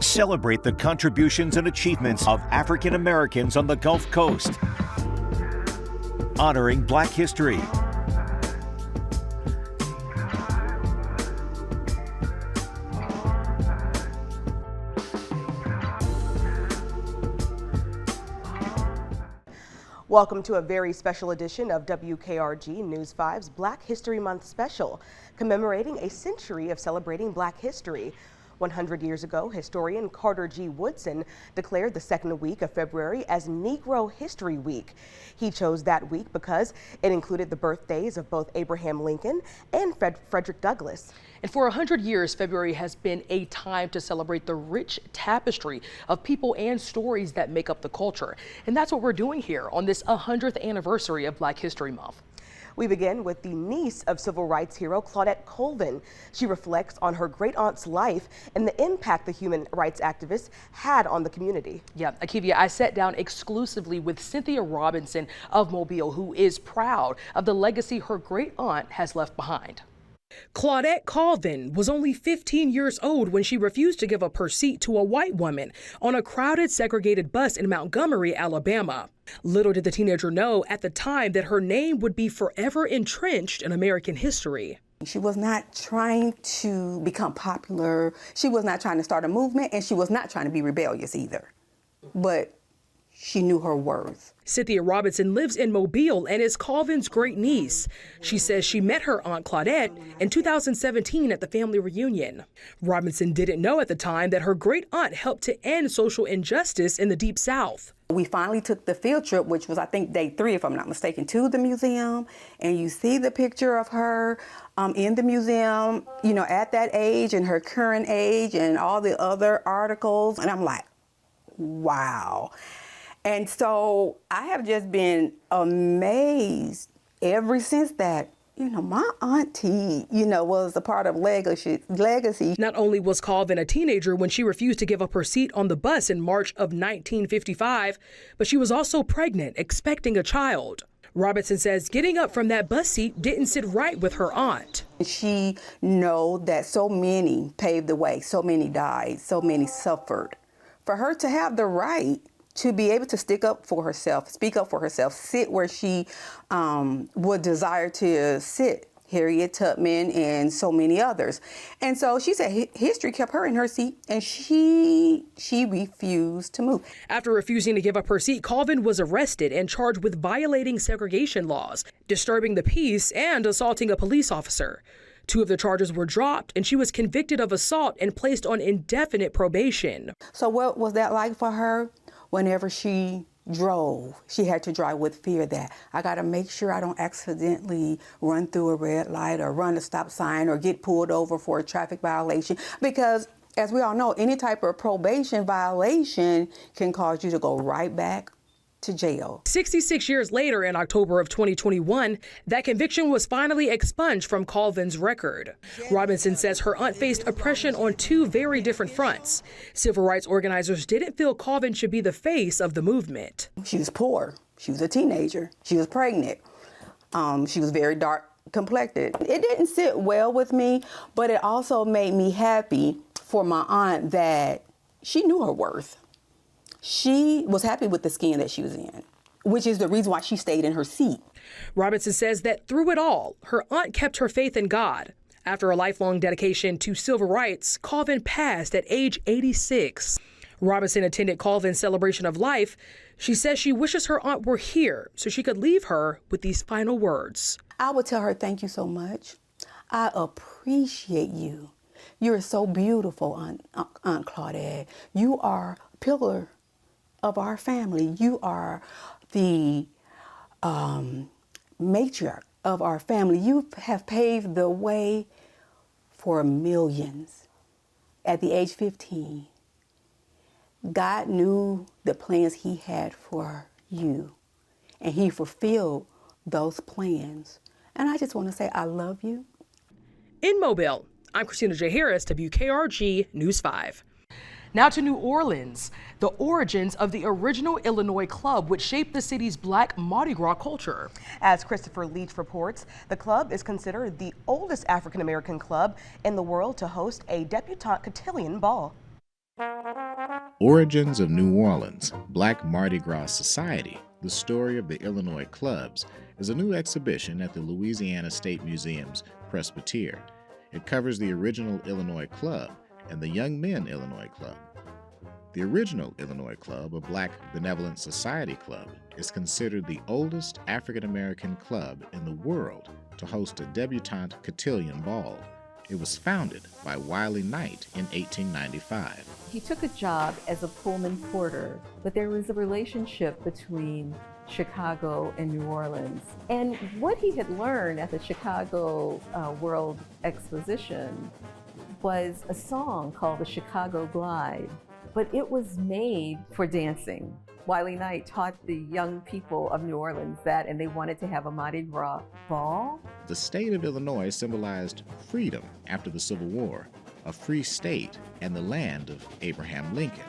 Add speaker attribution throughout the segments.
Speaker 1: Celebrate the contributions and achievements of African Americans on the Gulf Coast. Honoring Black history.
Speaker 2: Welcome to a very special edition of WKRG News 5's Black History Month special, commemorating a century of celebrating Black history. 100 years ago, historian Carter G. Woodson declared the second week of February as Negro History Week. He chose that week because it included the birthdays of both Abraham Lincoln and Frederick Douglass.
Speaker 3: And for 100 years, February has been a time to celebrate the rich tapestry of people and stories that make up the culture. And that's what we're doing here on this 100th anniversary of Black History Month. We begin with the niece of civil rights hero Claudette Colvin. She reflects on her great-aunt's life and the impact the human rights activist had on the community. Yeah, Akivia, I sat down exclusively with Cynthia Robinson of Mobile, who is proud of the legacy her great-aunt has left behind. Claudette Colvin was only 15 years old when she refused to give up her seat to a white woman on a crowded, segregated bus in Montgomery, Alabama. Little did the teenager know at the time that her name would be forever entrenched in American history.
Speaker 4: She was not trying to become popular. She was not trying to start a movement, and she was not trying to be rebellious either. But she knew her worth.
Speaker 3: Cynthia Robinson lives in Mobile and is Colvin's great niece. She says she met her Aunt Claudette in 2017 at the family reunion. Robinson didn't know at the time that her great aunt helped to end social injustice in the Deep South.
Speaker 4: We finally took the field trip, which was, I think, day 3, if I'm not mistaken, to the museum. And you see the picture of her in the museum, you know, at that age and her current age and all the other articles. And I'm like, wow. And so I have just been amazed ever since that, you know, my auntie, you know, was a part of legacy.
Speaker 3: Not only was Colvin a teenager when she refused to give up her seat on the bus in March of 1955, but she was also pregnant, expecting a child. Robinson says getting up from that bus seat didn't sit right with her aunt.
Speaker 4: She knows that so many paved the way, so many died, so many suffered. For her to have the right to be able to speak up for herself, sit where she would desire to sit, Harriet Tubman and so many others. And so she said history kept her in her seat, and she refused to move.
Speaker 3: After refusing to give up her seat, Colvin was arrested and charged with violating segregation laws, disturbing the peace, and assaulting a police officer. 2 of the charges were dropped, and she was convicted of assault and placed on indefinite probation.
Speaker 4: So what was that like for her? Whenever she drove, she had to drive with fear that I got to make sure I don't accidentally run through a red light or run a stop sign or get pulled over for a traffic violation. Because as we all know, any type of probation violation can cause you to go right back to jail.
Speaker 3: 66 years later, in October of 2021, that conviction was finally expunged from Colvin's record. Robinson says her aunt faced oppression on 2 very different fronts. Civil rights organizers didn't feel Colvin should be the face of the movement.
Speaker 4: She was poor. She was a teenager. She was pregnant. She was very dark complected. It didn't sit well with me, but it also made me happy for my aunt that she knew her worth. She was happy with the skin that she was in, which is the reason why she stayed in her seat.
Speaker 3: Robinson says that through it all, her aunt kept her faith in God. After a lifelong dedication to civil rights, Colvin passed at age 86. Robinson attended Colvin's celebration of life. She says she wishes her aunt were here so she could leave her with these final words.
Speaker 4: I would tell her, thank you so much. I appreciate you. You're so beautiful, Aunt Claudette. You are a pillar of our family. You are the matriarch of our family. You have paved the way for millions. At the age 15, God knew the plans he had for you, and he fulfilled those plans. And I just want to say I love you.
Speaker 3: In Mobile, I'm Christina J. Harris, WKRG News 5. Now to New Orleans, the origins of the original Illinois club which shaped the city's Black Mardi Gras culture.
Speaker 2: As Christopher Leach reports, the club is considered the oldest African-American club in the world to host a debutante cotillion ball.
Speaker 5: Origins of New Orleans, Black Mardi Gras Society, the story of the Illinois clubs, is a new exhibition at the Louisiana State Museum's Presbytere. It covers the original Illinois Club and the Young Men Illinois Club. The original Illinois Club, a Black Benevolent Society club, is considered the oldest African-American club in the world to host a debutante cotillion ball. It was founded by Wiley Knight in 1895.
Speaker 6: He took a job as a Pullman porter, but there was a relationship between Chicago and New Orleans. And what he had learned at the Chicago World Exposition was a song called the Chicago Glide, but it was made for dancing. Wiley Knight taught the young people of New Orleans that, and they wanted to have a Mardi Gras ball.
Speaker 5: The state of Illinois symbolized freedom after the Civil War, a free state, and the land of Abraham Lincoln.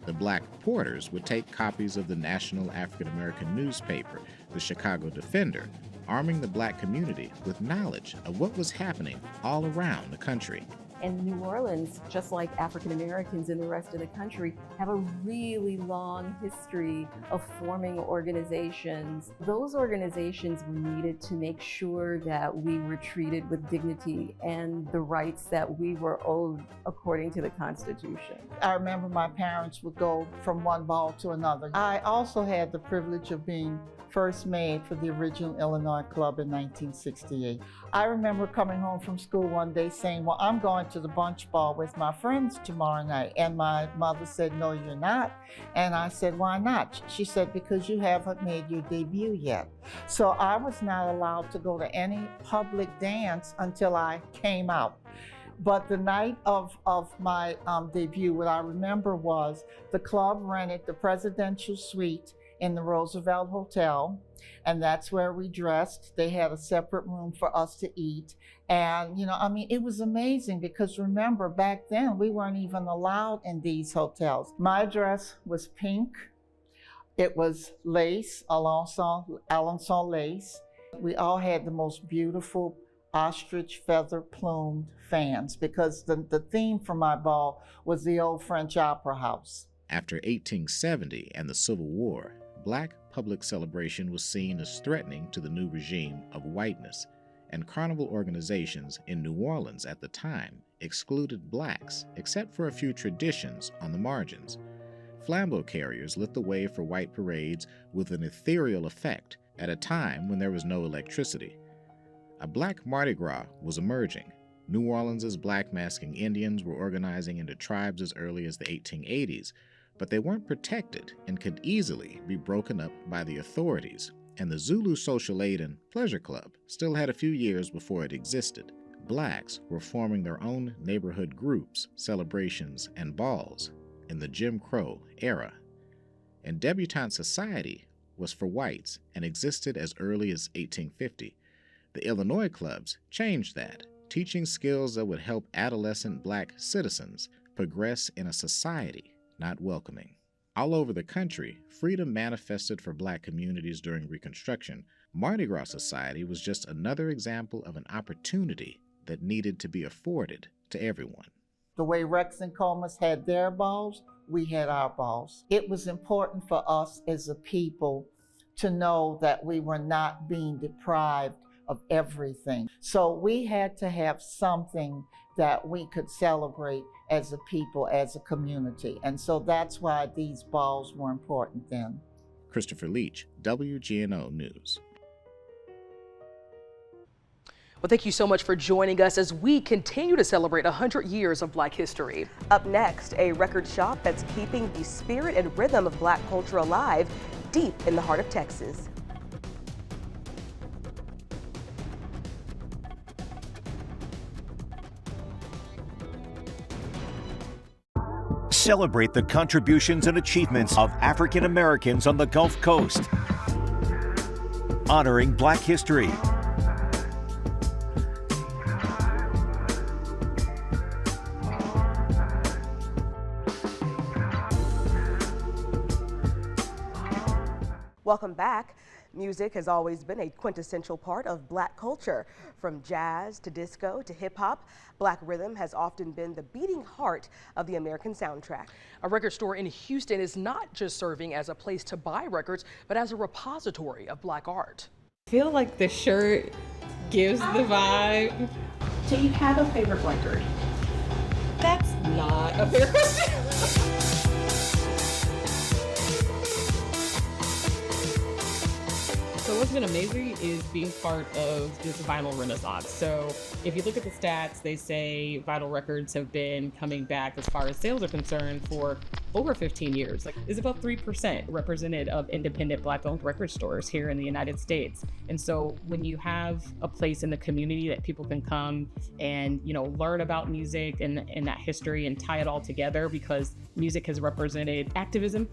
Speaker 5: The Black porters would take copies of the national African American newspaper, the Chicago Defender, arming the Black community with knowledge of what was happening all around the country.
Speaker 6: And New Orleans, just like African Americans in the rest of the country, have a really long history of forming organizations. Those organizations were needed to make sure that we were treated with dignity and the rights that we were owed according to the Constitution.
Speaker 7: I remember my parents would go from one ball to another. I also had the privilege of being first maid for the original Illinois Club in 1968. I remember coming home from school one day saying, well, I'm going to the bunch ball with my friends tomorrow night. And my mother said, no, you're not. And I said, why not? She said, because you haven't made your debut yet. So I was not allowed to go to any public dance until I came out. But the night of my debut, what I remember was the club rented the presidential suite in the Roosevelt Hotel, and that's where we dressed. They had a separate room for us to eat. And, it was amazing because remember, back then, we weren't even allowed in these hotels. My dress was pink. It was lace, Alençon lace. We all had the most beautiful ostrich feather plumed fans because the theme for my ball was the old French Opera House.
Speaker 5: After 1870 and the Civil War, Black public celebration was seen as threatening to the new regime of whiteness, and carnival organizations in New Orleans at the time excluded Blacks except for a few traditions on the margins. Flambeau carriers lit the way for white parades with an ethereal effect at a time when there was no electricity. A Black Mardi Gras was emerging. New Orleans' Black masking Indians were organizing into tribes as early as the 1880s, but they weren't protected and could easily be broken up by the authorities, and the Zulu Social Aid and Pleasure Club still had a few years before it existed. Blacks were forming their own neighborhood groups, celebrations, and balls in the Jim Crow era. And debutante society was for whites and existed as early as 1850. The Illinois clubs changed that, teaching skills that would help adolescent Black citizens progress in a society not welcoming. All over the country, freedom manifested for Black communities during Reconstruction. Mardi Gras Society was just another example of an opportunity that needed to be afforded to everyone.
Speaker 7: The way Rex and Comus had their balls, we had our balls. It was important for us as a people to know that we were not being deprived of everything. So we had to have something that we could celebrate as a people, as a community. And so that's why these balls were important then.
Speaker 5: Christopher Leach, WGNO News.
Speaker 3: Well, thank you so much for joining us as we continue to celebrate 100 years of Black history.
Speaker 2: Up next, a record shop that's keeping the spirit and rhythm of Black culture alive deep in the heart of Texas.
Speaker 1: Celebrate the contributions and achievements of African Americans on the Gulf Coast. Honoring Black history.
Speaker 2: Welcome back. Music has always been a quintessential part of Black culture. From jazz to disco to hip hop, Black rhythm has often been the beating heart of the American soundtrack.
Speaker 3: A record store in Houston is not just serving as a place to buy records, but as a repository of Black art.
Speaker 8: I feel like the shirt gives the vibe.
Speaker 3: Do you have a favorite record?
Speaker 8: That's not a fair question. So what's been amazing is being part of this vinyl renaissance. So if you look at the stats, they say vinyl records have been coming back as far as sales are concerned for over 15 years. Like, it's about 3% represented of independent Black-owned record stores here in the United States. And so when you have a place in the community that people can come and, learn about music and that history and tie it all together, because music has represented activism,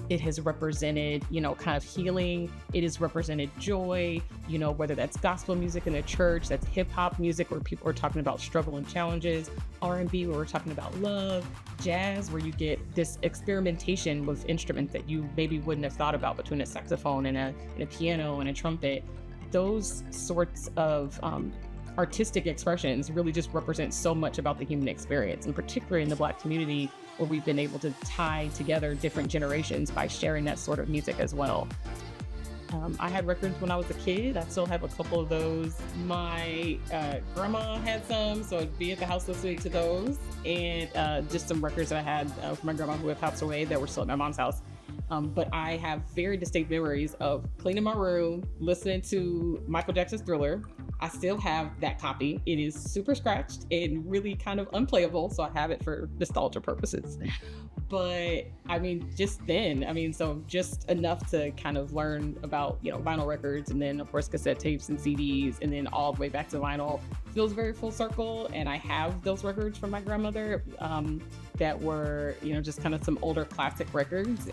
Speaker 8: it has represented, kind of healing. It has represented joy, whether that's gospel music in the church, that's hip hop music where people are talking about struggle and challenges, R&B where we're talking about love, jazz where you get this experimentation with instruments that you maybe wouldn't have thought about between a saxophone and a piano and a trumpet. Those sorts of artistic expressions really just represent so much about the human experience, and particularly in the Black community, where we've been able to tie together different generations by sharing that sort of music as well. I had records when I was a kid. I still have a couple of those. My grandma had some, so I'd be at the house listening to those, and just some records that I had from my grandma who had passed away that were still at my mom's house. But I have very distinct memories of cleaning my room, listening to Michael Jackson's Thriller. I still have that copy. It is super scratched and really kind of unplayable, so I have it for nostalgia purposes. But just then, so just enough to kind of learn about, vinyl records, and then of course cassette tapes and CDs, and then all the way back to vinyl. Feels very full circle, and I have those records from my grandmother that were, just kind of some older classic records.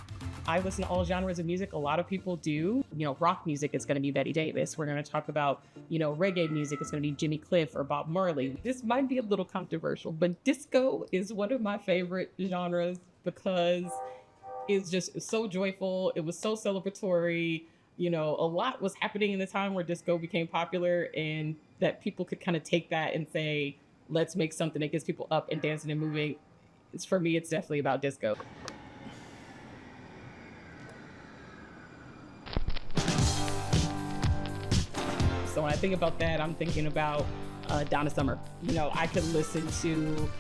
Speaker 8: I listen to all genres of music. A lot of people do. Rock music is going to be Betty Davis. We're going to talk about, reggae music. It's going to be Jimmy Cliff or Bob Marley. This might be a little controversial, but disco is one of my favorite genres because it's just so joyful. It was so celebratory. A lot was happening in the time where disco became popular, and that people could kind of take that and say, let's make something that gets people up and dancing and moving. For me, it's definitely about disco. So when I think about that, I'm thinking about Donna Summer. I could listen to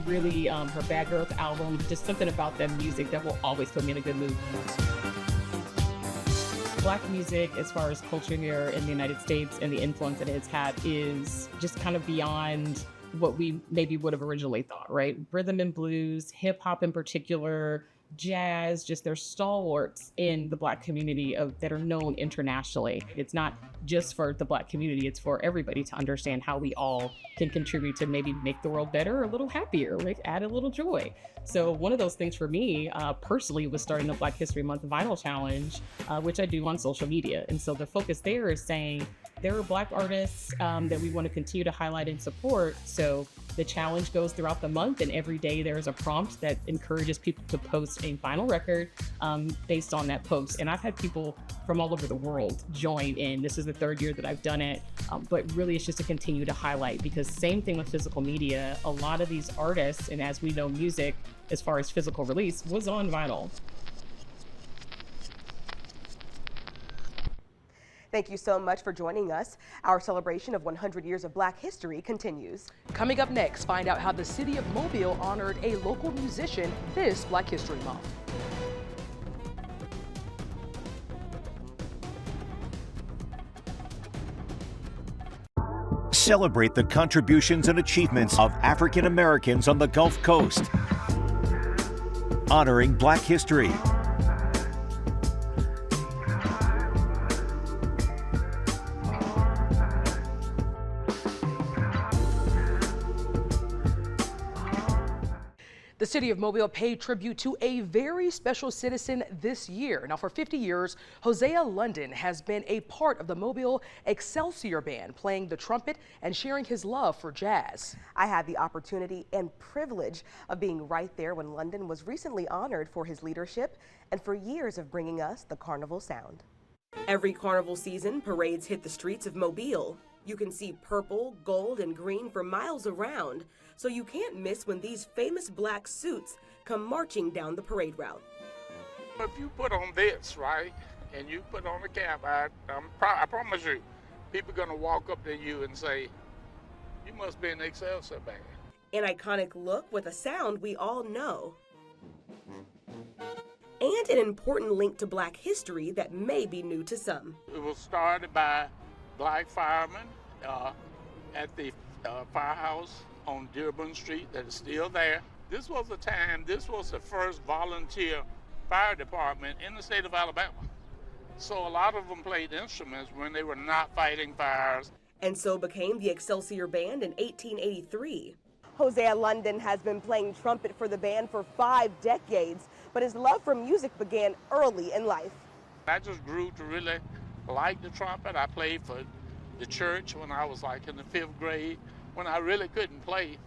Speaker 8: really her Bad Girls album, just something about that music that will always put me in a good mood. Black music, as far as culture here in the United States and the influence that it's had, is just kind of beyond what we maybe would have originally thought, right? Rhythm and blues, hip hop in particular, jazz, just they're stalwarts in the Black community that are known internationally. It's not just for the Black community, it's for everybody to understand how we all can contribute to maybe make the world better, or a little happier, like add a little joy. So one of those things for me personally was starting the Black History Month Vinyl Challenge, which I do on social media. And so the focus there is saying there are Black artists that we want to continue to highlight and support. So the challenge goes throughout the month, and every day there is a prompt that encourages people to post a vinyl record based on that post. And I've had people from all over the world join in. This is the third year that I've done it, but really it's just to continue to highlight, because same thing with physical media. A lot of these artists, and as we know, music, as far as physical release, was on vinyl.
Speaker 2: Thank you so much for joining us. Our celebration of 100 years of Black history continues.
Speaker 3: Coming up next, find out how the city of Mobile honored a local musician this Black History Month.
Speaker 1: Celebrate the contributions and achievements of African Americans on the Gulf Coast. Honoring Black history.
Speaker 3: The city of Mobile paid tribute to a very special citizen this year. Now, for 50 years, Hosea London has been a part of the Mobile Excelsior band, playing the trumpet and sharing his love for jazz.
Speaker 2: I had the opportunity and privilege of being right there when London was recently honored for his leadership and for years of bringing us the carnival sound. Every carnival season, parades hit the streets of Mobile. You can see purple, gold, and green for miles around, so you can't miss when these famous black suits come marching down the parade route.
Speaker 9: If you put on this, right, and you put on a cap, I promise you, people are going to walk up to you and say, you must be an Excelsior band.
Speaker 2: An iconic look with a sound we all know. And an important link to black history that may be new to some.
Speaker 9: It was started by black firemen at the firehouse on Dearborn Street that is still there. This was the first volunteer fire department in the state of Alabama. So a lot of them played instruments when they were not fighting fires.
Speaker 2: And so became the Excelsior Band in 1883. Hosea London has been playing trumpet for the band for 5 decades, but his love for music began early in life.
Speaker 9: I just grew to really like the trumpet. I played for the church when I was like in the 5th grade, when I really couldn't play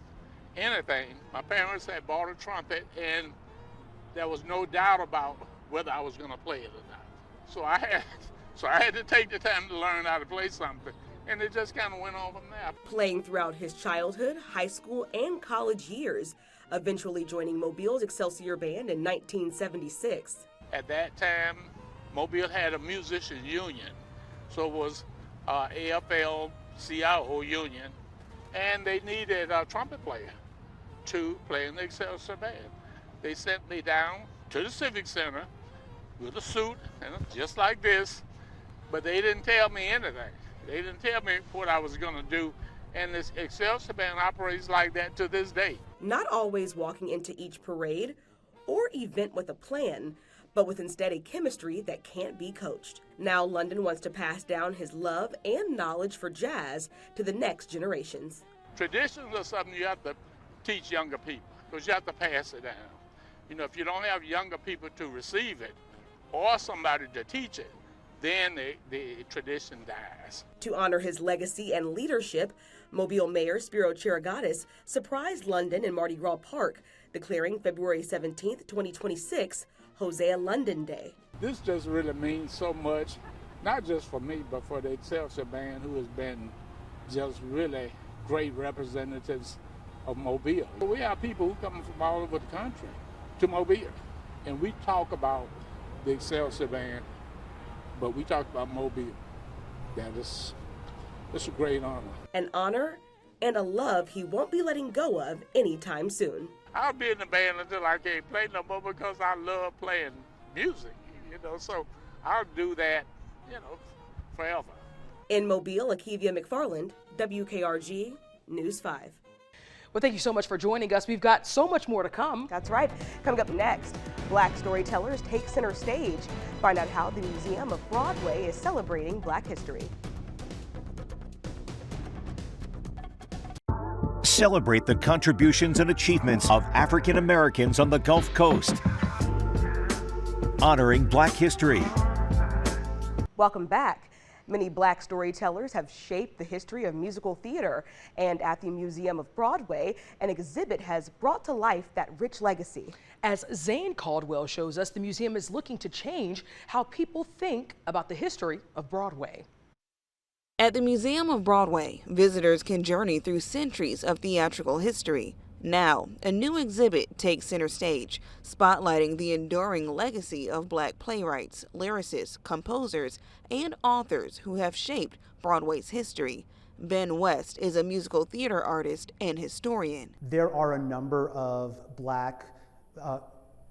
Speaker 9: anything. My parents had bought a trumpet, and there was no doubt about whether I was going to play it or not. So I had to take the time to learn how to play something, and it just kind of went on from there.
Speaker 2: Playing throughout his childhood, high school, and college years, eventually joining Mobile's Excelsior Band in 1976.
Speaker 9: At that time, Mobile had a musicians union, so it was AFL-CIO union, and they needed a trumpet player to play in the Excelsior Band. They sent me down to the Civic Center with a suit, and just like this, but they didn't tell me anything. They didn't tell me what I was going to do, and this Excelsior Band operates like that to this day.
Speaker 2: Not always walking into each parade or event with a plan, but with instead a chemistry that can't be coached. Now London wants to pass down his love and knowledge for jazz to the next generations.
Speaker 9: Traditions are something you have to teach younger people, because you have to pass it down. You know, if you don't have younger people to receive it, or somebody to teach it, then the tradition dies.
Speaker 2: To honor his legacy and leadership, Mobile Mayor Spiro Chirigatis surprised London in Mardi Gras Park, declaring February 17, 2026, Hosea London Day.
Speaker 9: This just really means so much, not just for me, but for the Excelsior Band, who has been just really great representatives of Mobile. We have people who come from all over the country to Mobile, and we talk about the Excelsior Band, but we talk about Mobile. It's a great honor.
Speaker 2: An honor and a love he won't be letting go of anytime soon.
Speaker 9: I'll be in the band until I can't play no more, because I love playing music, so I'll do that, forever.
Speaker 2: In Mobile, Akivia McFarland, WKRG News 5.
Speaker 3: Well, thank you so much for joining us. We've got so much more to come.
Speaker 2: That's right. Coming up next, Black storytellers take center stage. Find out how the Museum of Broadway is celebrating Black history.
Speaker 1: Celebrate the contributions and achievements of African Americans on the Gulf Coast. Honoring Black history.
Speaker 2: Welcome back. Many Black storytellers have shaped the history of musical theater, and at the Museum of Broadway, an exhibit has brought to life that rich legacy.
Speaker 3: As Zane Caldwell shows us, the museum is looking to change how people think about the history of Broadway.
Speaker 10: At the Museum of Broadway, visitors can journey through centuries of theatrical history. Now, a new exhibit takes center stage, spotlighting the enduring legacy of Black playwrights, lyricists, composers, and authors who have shaped Broadway's history. Ben West is a musical theater artist and historian.
Speaker 11: There are a number of Black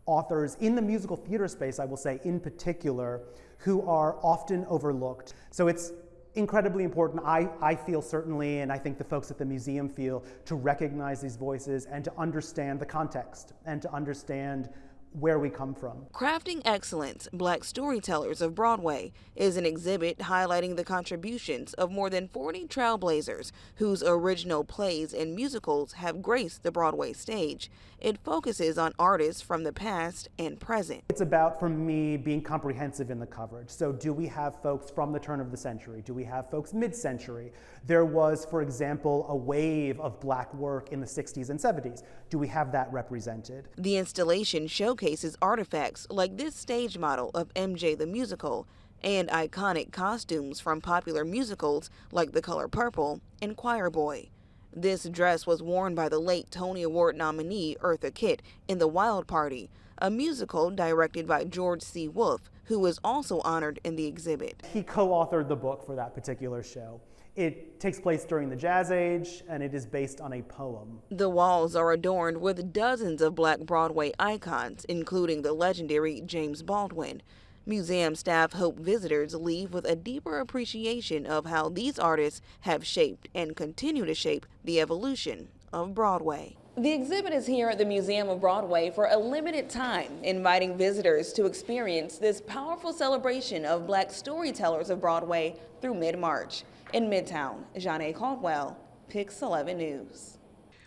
Speaker 11: authors in the musical theater space, I will say in particular, who are often overlooked. So it's incredibly important, I feel certainly, and I think the folks at the museum feel, to recognize these voices and to understand the context and to understand where we come from.
Speaker 10: Crafting Excellence, Black Storytellers of Broadway is an exhibit highlighting the contributions of more than 40 trailblazers whose original plays and musicals have graced the Broadway stage. It focuses on artists from the past and present.
Speaker 11: It's about, for me, being comprehensive in the coverage. So do we have folks from the turn of the century? Do we have folks mid-century? There was, for example, a wave of Black work in the 60s and 70s. Do we have that represented?
Speaker 10: The installation showcases artifacts like this stage model of MJ the Musical, and iconic costumes from popular musicals like The Color Purple and Choir Boy. This dress was worn by the late Tony Award nominee Eartha Kitt in The Wild Party, a musical directed by George C. Wolfe, who was also honored in the exhibit.
Speaker 11: He co-authored the book for that particular show. It takes place during the Jazz Age, and it is based on a poem.
Speaker 10: The walls are adorned with dozens of Black Broadway icons, including the legendary James Baldwin. Museum staff hope visitors leave with a deeper appreciation of how these artists have shaped and continue to shape the evolution of Broadway. The exhibit is here at the Museum of Broadway for a limited time, inviting visitors to experience this powerful celebration of Black storytellers of Broadway through mid-March. In Midtown, Janae Caldwell, Pix 11 News.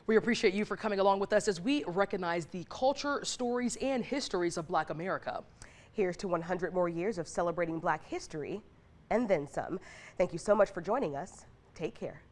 Speaker 3: We appreciate you for coming along with us as we recognize the culture, stories, and histories of Black America.
Speaker 2: Here's to 100 more years of celebrating Black history and then some. Thank you so much for joining us. Take care.